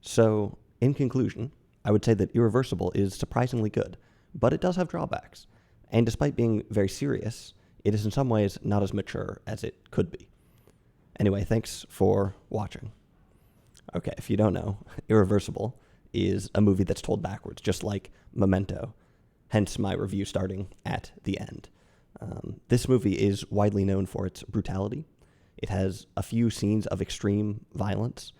So, in conclusion, I would say that Irreversible is surprisingly good, but it does have drawbacks. And despite being very serious, it is in some ways not as mature as it could be. Anyway, thanks for watching. Okay, if you don't know, Irreversible is a movie that's told backwards, just like Memento, hence my review starting at the end. This movie is widely known for its brutality. It has a few scenes of extreme violence.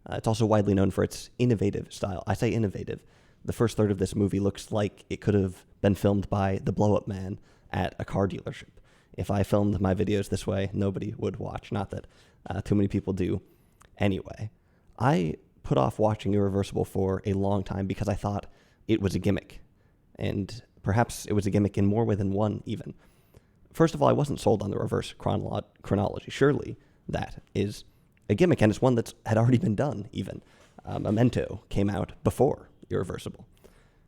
It's also widely known for its innovative style. I say innovative. The first third of this movie looks like it could have been filmed by the blow-up man at a car dealership. If I filmed my videos this way, nobody would watch. Not that too many people do. Anyway, I put off watching Irreversible for a long time because I thought it was a gimmick. And perhaps it was a gimmick in more ways than one, even. First of all, I wasn't sold on the reverse chronology. Surely that is a gimmick, and it's one that had already been done, even. Memento came out before Irreversible.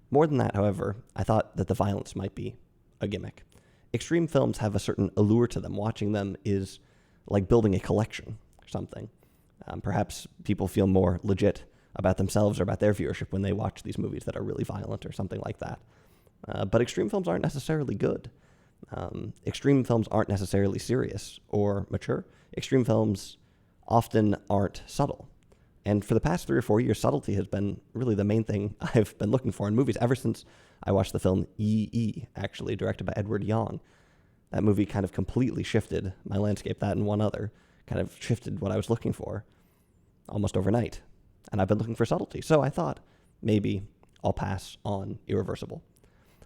More than that, however, I thought that the violence might be a gimmick. Extreme films have a certain allure to them. Watching them is like building a collection or something. Perhaps people feel more legit about themselves or about their viewership when they watch these movies that are really violent or something like that. But extreme films aren't necessarily good. Extreme films aren't necessarily serious or mature. Extreme films often aren't subtle. And for the past 3 or 4 years, subtlety has been really the main thing I've been looking for in movies ever since I watched the film E.E., actually, directed by Edward Young. That movie kind of completely shifted my landscape, that and one other, kind of shifted what I was looking for almost overnight. And I've been looking for subtlety. So I thought maybe I'll pass on Irreversible.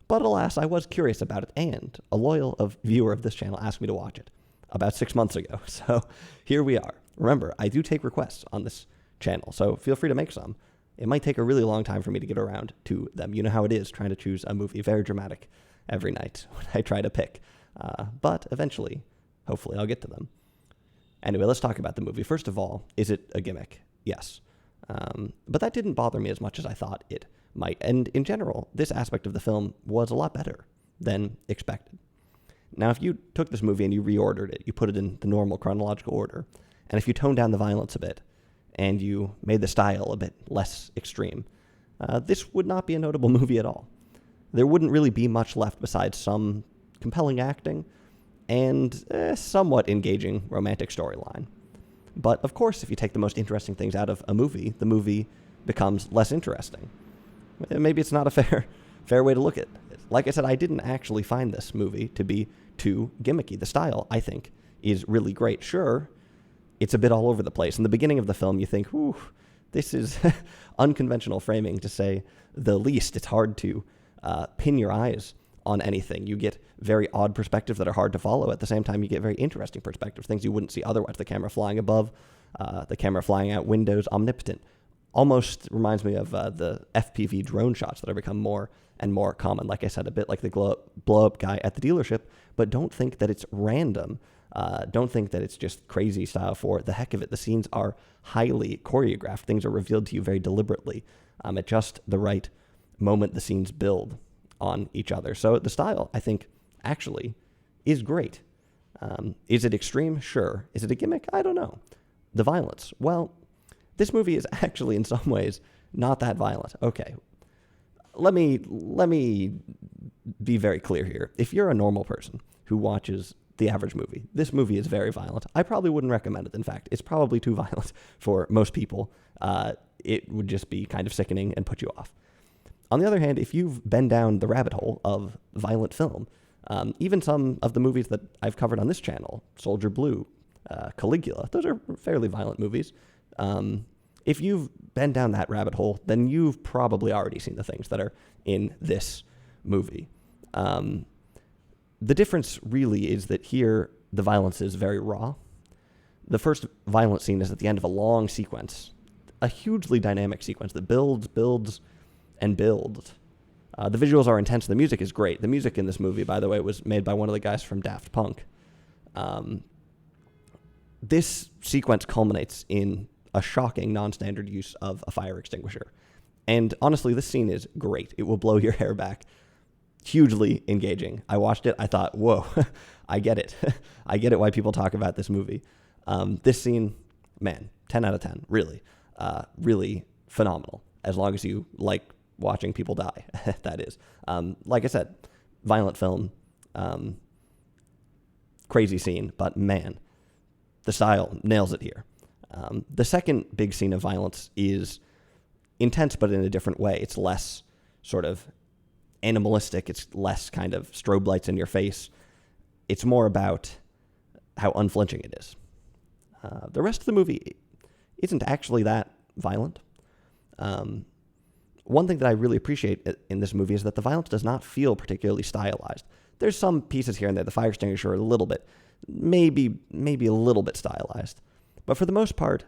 But alas, I was curious about it, and a loyal viewer of this channel asked me to watch it about 6 months ago. So here we are. Remember, I do take requests on this channel, so feel free to make some. It might take a really long time for me to get around to them. You know how it is trying to choose a movie. Very dramatic every night when I try to pick. But eventually, hopefully, I'll get to them. Anyway, let's talk about the movie. First of all, is it a gimmick? Yes. But that didn't bother me as much as I thought it might. And in general, this aspect of the film was a lot better than expected. Now, if you took this movie and you reordered it, you put it in the normal chronological order, and if you toned down the violence a bit, and you made the style a bit less extreme, this would not be a notable movie at all. There wouldn't really be much left besides some compelling acting and somewhat engaging romantic storyline. But of course, if you take the most interesting things out of a movie, the movie becomes less interesting. Maybe it's not a fair way to look at it. Like I said, I didn't actually find this movie to be too gimmicky. The style, I think, is really great. Sure, it's a bit all over the place. In the beginning of the film, you think, ooh, this is unconventional framing, to say the least. It's hard to pin your eyes on anything. You get very odd perspectives that are hard to follow. At the same time, you get very interesting perspectives, things you wouldn't see otherwise. The camera flying above, the camera flying out windows, omnipotent. Almost reminds me of the FPV drone shots that have become more and more common. Like I said, a bit like the blow-up guy at the dealership, but don't think that it's random. Don't think that it's just crazy style for the heck of it. The scenes are highly choreographed. Things are revealed to you very deliberately. At just the right moment, the scenes build on each other. So the style, I think, actually is great. Is it extreme? Sure. Is it a gimmick? I don't know. The violence. Well, this movie is actually in some ways not that violent. Okay. Let me be very clear here. If you're a normal person who watches the average movie, this movie is very violent. I probably wouldn't recommend it. In fact, it's probably too violent for most people. It would just be kind of sickening and put you off. On the other hand, if you've been down the rabbit hole of violent film, even some of the movies that I've covered on this channel, Soldier Blue, Caligula, those are fairly violent movies. If you've been down that rabbit hole, then you've probably already seen the things that are in this movie. The difference really is that here, the violence is very raw. The first violent scene is at the end of a long sequence, a hugely dynamic sequence that builds, and builds. The visuals are intense. The music is great. The music in this movie, by the way, was made by one of the guys from Daft Punk. This sequence culminates in a shocking non-standard use of a fire extinguisher. And honestly, this scene is great. It will blow your hair back. Hugely engaging. I watched it. I thought, whoa, I get it. I get it why people talk about this movie. This scene, man, 10 out of 10, really. Really phenomenal, as long as you like watching people die, that is. Like I said, violent film, crazy scene, but man, the style nails it here. The second big scene of violence is intense, but in a different way. It's less sort of animalistic. It's less kind of strobe lights in your face. It's more about how unflinching it is. The rest of the movie isn't actually that violent. One thing that I really appreciate in this movie is that the violence does not feel particularly stylized. There's some pieces here and there. The fire extinguisher a little bit, maybe a little bit stylized. But for the most part,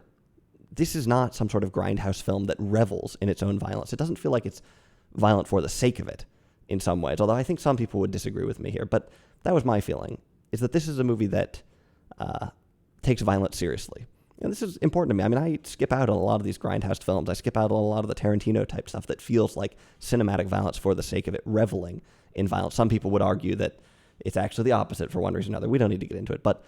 this is not some sort of grindhouse film that revels in its own violence. It doesn't feel like it's violent for the sake of it in some ways, although I think some people would disagree with me here. But that was my feeling, is that this is a movie that takes violence seriously. And this is important to me. I mean, I skip out on a lot of these grindhouse films. I skip out on a lot of the Tarantino-type stuff that feels like cinematic violence for the sake of it, reveling in violence. Some people would argue that it's actually the opposite for one reason or another. We don't need to get into it. But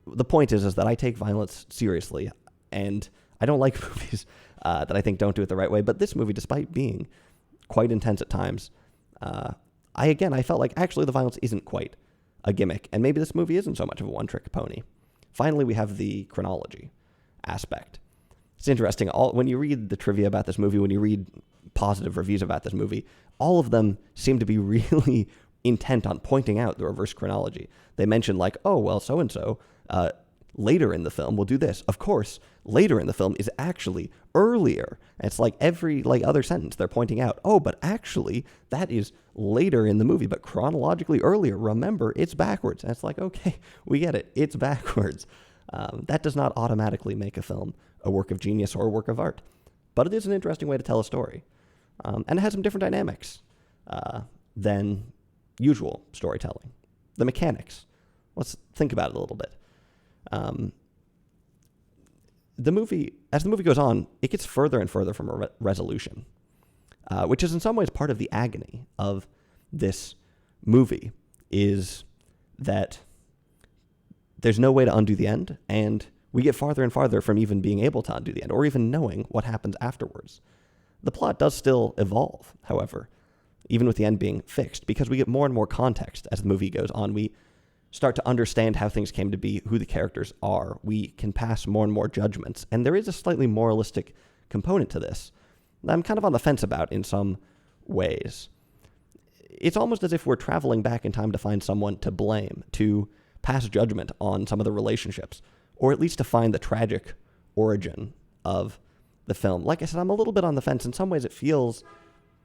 the point is that I take violence seriously, and I don't like movies that I think don't do it the right way. But this movie, despite being quite intense at times, I felt like actually the violence isn't quite a gimmick, and maybe this movie isn't so much of a one-trick pony. Finally, we have the chronology aspect. It's interesting. When you read the trivia about this movie, when you read positive reviews about this movie, all of them seem to be really intent on pointing out the reverse chronology. They mention like, oh, well, so-and-so later in the film will do this. Of course, later in the film is actually earlier. And it's like every other sentence they're pointing out, oh, but actually that is later in the movie, but chronologically earlier. Remember, it's backwards. And it's like, okay, we get it. It's backwards. That does not automatically make a film a work of genius or a work of art. But it is an interesting way to tell a story. And it has some different dynamics than usual storytelling. The mechanics. Let's think about it a little bit. As the movie goes on, it gets further and further from a resolution, which is in some ways part of the agony of this movie, is that there's no way to undo the end, and we get farther and farther from even being able to undo the end, or even knowing what happens afterwards. The plot does still evolve, however, even with the end being fixed, because we get more and more context as the movie goes on. We start to understand how things came to be, who the characters are. We can pass more and more judgments, and there is a slightly moralistic component to this that I'm kind of on the fence about in some ways. It's almost as if we're traveling back in time to find someone to blame, to pass judgment on some of the relationships, or at least to find the tragic origin of the film. Like I said, I'm a little bit on the fence. In some ways it feels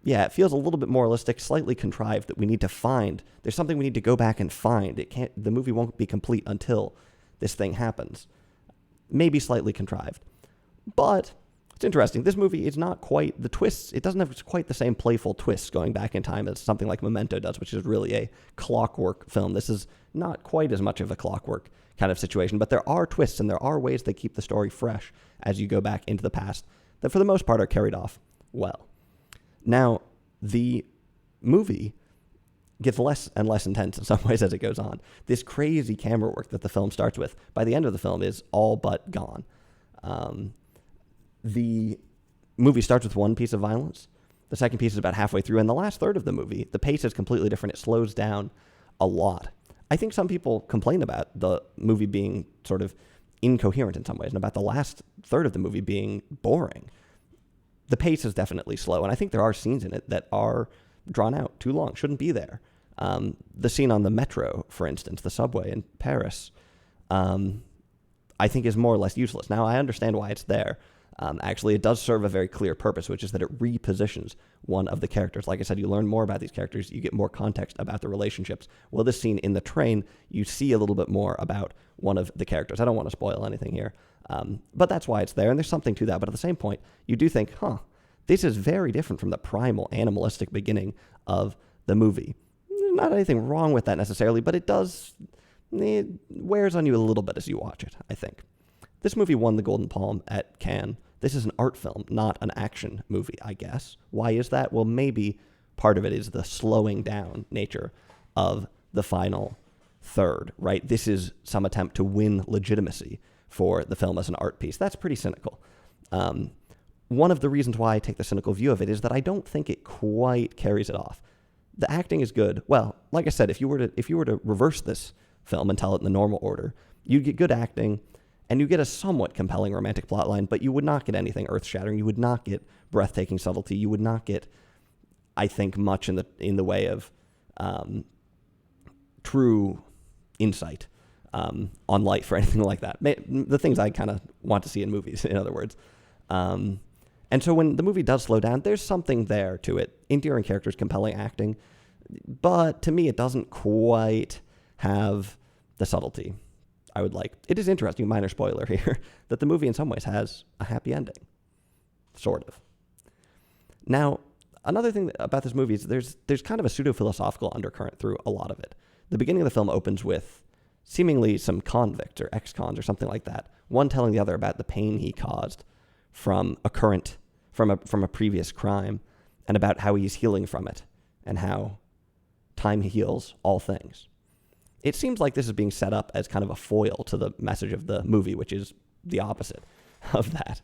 a little bit moralistic, slightly contrived, that we need to find. There's something we need to go back and find. The movie won't be complete until this thing happens. Maybe slightly contrived. But it's interesting. This movie is not quite the twists. It doesn't have quite the same playful twists going back in time as something like Memento does, which is really a clockwork film. This is not quite as much of a clockwork kind of situation, but there are twists and there are ways they keep the story fresh as you go back into the past that for the most part are carried off well. Now, the movie gets less and less intense in some ways as it goes on. This crazy camera work that the film starts with, by the end of the film, is all but gone. The movie starts with one piece of violence. The second piece is about halfway through, and the last third of the movie, the pace is completely different. It slows down a lot. I think some people complain about the movie being sort of incoherent in some ways, and about the last third of the movie being boring. The pace is definitely slow, and I think there are scenes in it that are drawn out too long, shouldn't be there. The scene on the metro, for instance, the subway in Paris, I think is more or less useless. Now, I understand why it's there. Actually, it does serve a very clear purpose, which is that it repositions one of the characters. Like I said, you learn more about these characters, you get more context about the relationships. Well, this scene in the train, you see a little bit more about one of the characters. I don't want to spoil anything here. But that's why it's there, and there's something to that. But at the same point, you do think, this is very different from the primal, animalistic beginning of the movie. There's not anything wrong with that necessarily, but it wears on you a little bit as you watch it, I think. This movie won the Golden Palm at Cannes. This is an art film, not an action movie, I guess. Why is that? Well, maybe part of it is the slowing down nature of the final third, right? This is some attempt to win legitimacy for the film as an art piece. That's pretty cynical. one of the reasons why I take the cynical view of it is that I don't think it quite carries it off. The acting is good. Well, like I said, if you were to reverse this film and tell it in the normal order, you'd get good acting, and you get a somewhat compelling romantic plotline, but you would not get anything earth-shattering. You would not get breathtaking subtlety. You would not get, I think, much in the way of true insight on life or anything like that. The things I kind of want to see in movies, in other words. And so when the movie does slow down, there's something there to it. Endearing characters, compelling acting. But to me, it doesn't quite have the subtlety I would like. It is interesting, minor spoiler here, that the movie in some ways has a happy ending. Sort of. Now, another thing about this movie is there's kind of a pseudo-philosophical undercurrent through a lot of it. The beginning of the film opens with seemingly some convicts or ex-cons or something like that, one telling the other about the pain he caused from a previous crime, and about how he's healing from it, and how time heals all things. It seems like this is being set up as kind of a foil to the message of the movie, which is the opposite of that,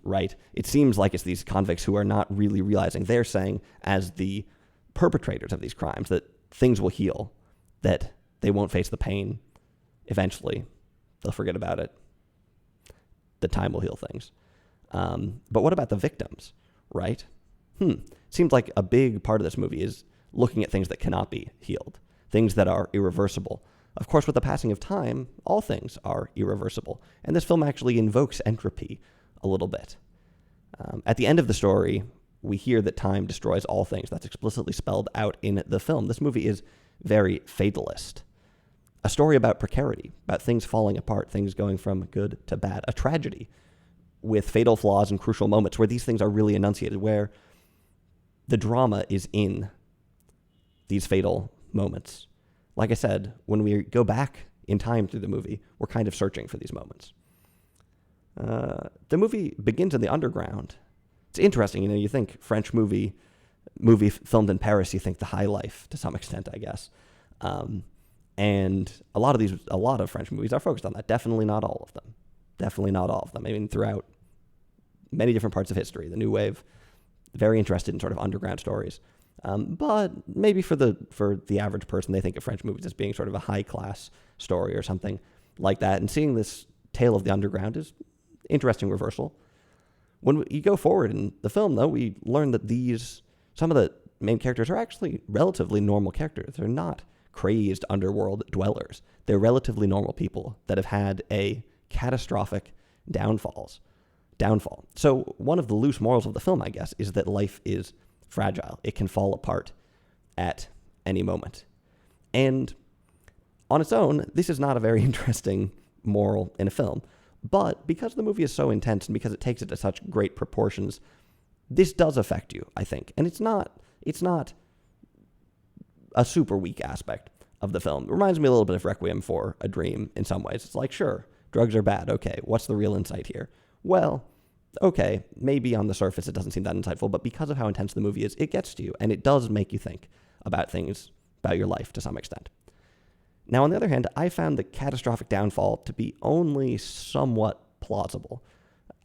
right? It seems like it's these convicts who are not really realizing, they're saying, as the perpetrators of these crimes, that things will heal, that they won't face the pain eventually. They'll forget about it. The time will heal things. But what about the victims, right? Seems like a big part of this movie is looking at things that cannot be healed, things that are irreversible. Of course, with the passing of time, all things are irreversible. And this film actually invokes entropy a little bit. At the end of the story, we hear that time destroys all things. That's explicitly spelled out in the film. This movie is very fatalist. A story about precarity, about things falling apart, things going from good to bad. A tragedy with fatal flaws and crucial moments where these things are really enunciated, where the drama is in these fatal moments. Like I said, when we go back in time through the movie, we're kind of searching for these moments. The movie begins in the underground. It's interesting, you think French movie filmed in Paris, you think the high life to some extent, I guess. And a lot of French movies are focused on that. Definitely not all of them. I mean, throughout many different parts of history, the New Wave, very interested in sort of underground stories. But maybe for the average person, they think of French movies as being sort of a high-class story or something like that. And seeing this tale of the underground is interesting reversal. When you go forward in the film, though, we learn that some of the main characters are actually relatively normal characters. They're not crazed underworld dwellers. They're relatively normal people that have had a catastrophic downfall. So one of the loose morals of the film, I guess, is that life is fragile. It can fall apart at any moment. And on its own, this is not a very interesting moral in a film. But because the movie is so intense and because it takes it to such great proportions, this does affect you, I think. And it's not a super weak aspect of the film. It reminds me a little bit of Requiem for a Dream in some ways. It's like, sure, drugs are bad. Okay, what's the real insight here? Well, okay, maybe on the surface it doesn't seem that insightful, but because of how intense the movie is, it gets to you, and it does make you think about things, about your life to some extent. Now, on the other hand, I found the catastrophic downfall to be only somewhat plausible.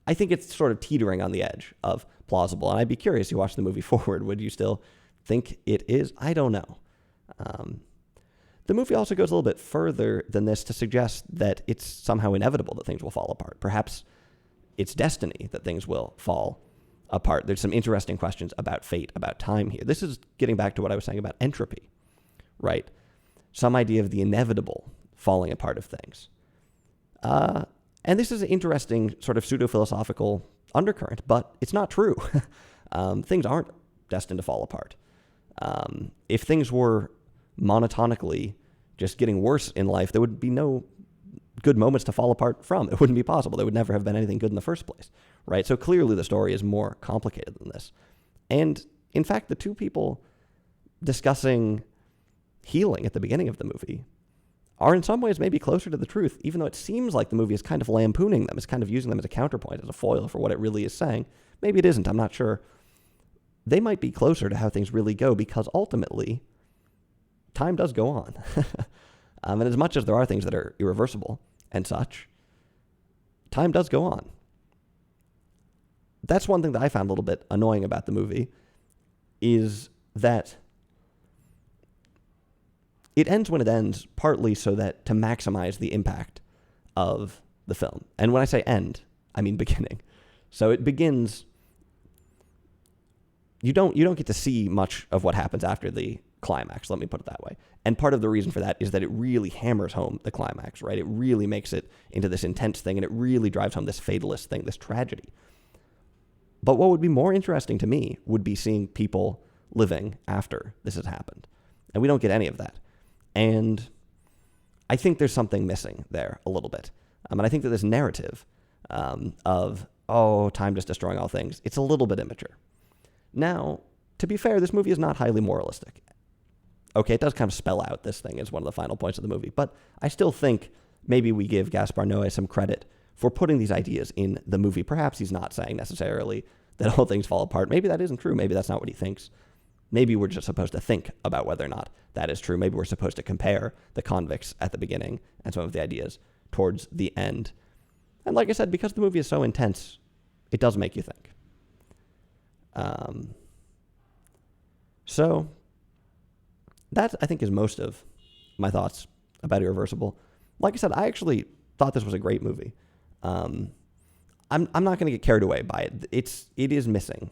I think it's sort of teetering on the edge of plausible, and I'd be curious, you watch the movie forward, would you still think it is? I don't know. The movie also goes a little bit further than this to suggest that it's somehow inevitable that things will fall apart. Perhaps it's destiny that things will fall apart. There's some interesting questions about fate, about time here. This is getting back to what I was saying about entropy, right? Some idea of the inevitable falling apart of things. And this is an interesting sort of pseudo-philosophical undercurrent, but it's not true. Things aren't destined to fall apart. If things were monotonically just getting worse in life, there would be no good moments to fall apart from. It wouldn't be possible. There would never have been anything good in the first place, right? So clearly the story is more complicated than this. And in fact, the two people discussing healing at the beginning of the movie are in some ways maybe closer to the truth, even though it seems like the movie is kind of lampooning them. It's kind of using them as a counterpoint, as a foil for what it really is saying. Maybe it isn't. I'm not sure. They might be closer to how things really go because ultimately time does go on. And as much as there are things that are irreversible and such, time does go on. that's one thing that I found a little bit annoying about the movie, is that it ends when it ends, partly so that to maximize the impact of the film. And when I say end, I mean beginning. So it begins. You don't get to see much of what happens after the climax, let me put it that way. And part of the reason for that is that it really hammers home the climax, right? It really makes it into this intense thing, and it really drives home this fatalist thing, this tragedy. But what would be more interesting to me would be seeing people living after this has happened. And we don't get any of that. And I think there's something missing there a little bit. And I think that this narrative of, time just destroying all things, it's a little bit immature. Now, to be fair, this movie is not highly moralistic. Okay, it does kind of spell out this thing as one of the final points of the movie, but I still think maybe we give Gaspar Noé some credit for putting these ideas in the movie. Perhaps he's not saying necessarily that all things fall apart. Maybe that isn't true. Maybe that's not what he thinks. Maybe we're just supposed to think about whether or not that is true. Maybe we're supposed to compare the convicts at the beginning and some of the ideas towards the end. And like I said, because the movie is so intense, it does make you think. So that, I think, is most of my thoughts about Irreversible. Like I said, I actually thought this was a great movie. I'm not going to get carried away by it. It is missing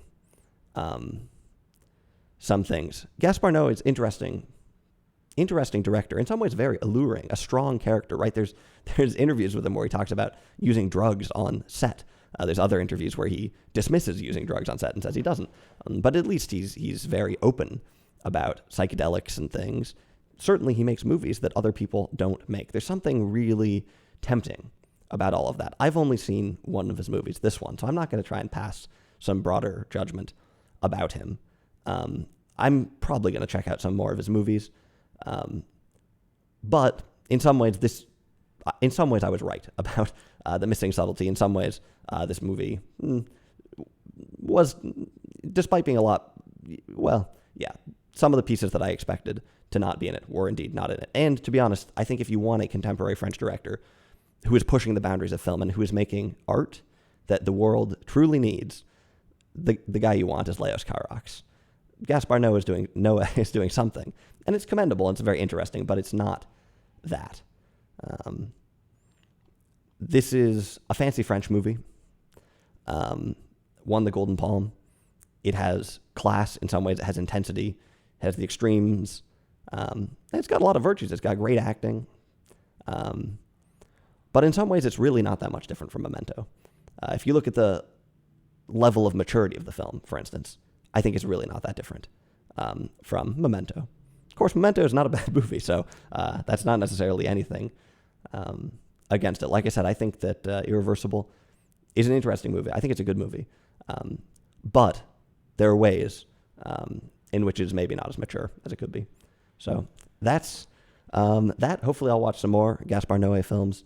some things. Gaspar Noé is interesting director. In some ways, very alluring, a strong character, right? There's interviews with him where he talks about using drugs on set. There's other interviews where he dismisses using drugs on set and says he doesn't. But at least he's very open about psychedelics and things. Certainly he makes movies that other people don't make. There's something really tempting about all of that. I've only seen one of his movies, this one, so I'm not going to try and pass some broader judgment about him. I'm probably going to check out some more of his movies. But in some ways I was right about the missing subtlety. In some ways, this movie was, despite being some of the pieces that I expected to not be in it were indeed not in it. And to be honest, I think if you want a contemporary French director who is pushing the boundaries of film and who is making art that the world truly needs, the guy you want is Leos Carax. Gaspar Noé is doing something, and it's commendable and it's very interesting, but it's not that. This is a fancy French movie. Won the Golden Palm. It has class in some ways. It has intensity. It has the extremes. And it's got a lot of virtues. It's got great acting. But in some ways, it's really not that much different from Memento. If you look at the level of maturity of the film, for instance, I think it's really not that different from Memento. Of course, Memento is not a bad movie, so that's not necessarily anything against it. Like I said, I think that Irreversible is an interesting movie. I think it's a good movie. But there are ways in which it is maybe not as mature as it could be. So that's that. Hopefully I'll watch some more Gaspar Noé films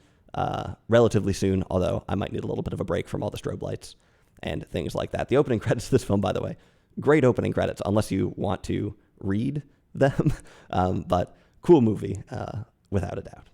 relatively soon, although I might need a little bit of a break from all the strobe lights and things like that. The opening credits of this film, by the way, great opening credits, unless you want to read them. But cool movie, without a doubt.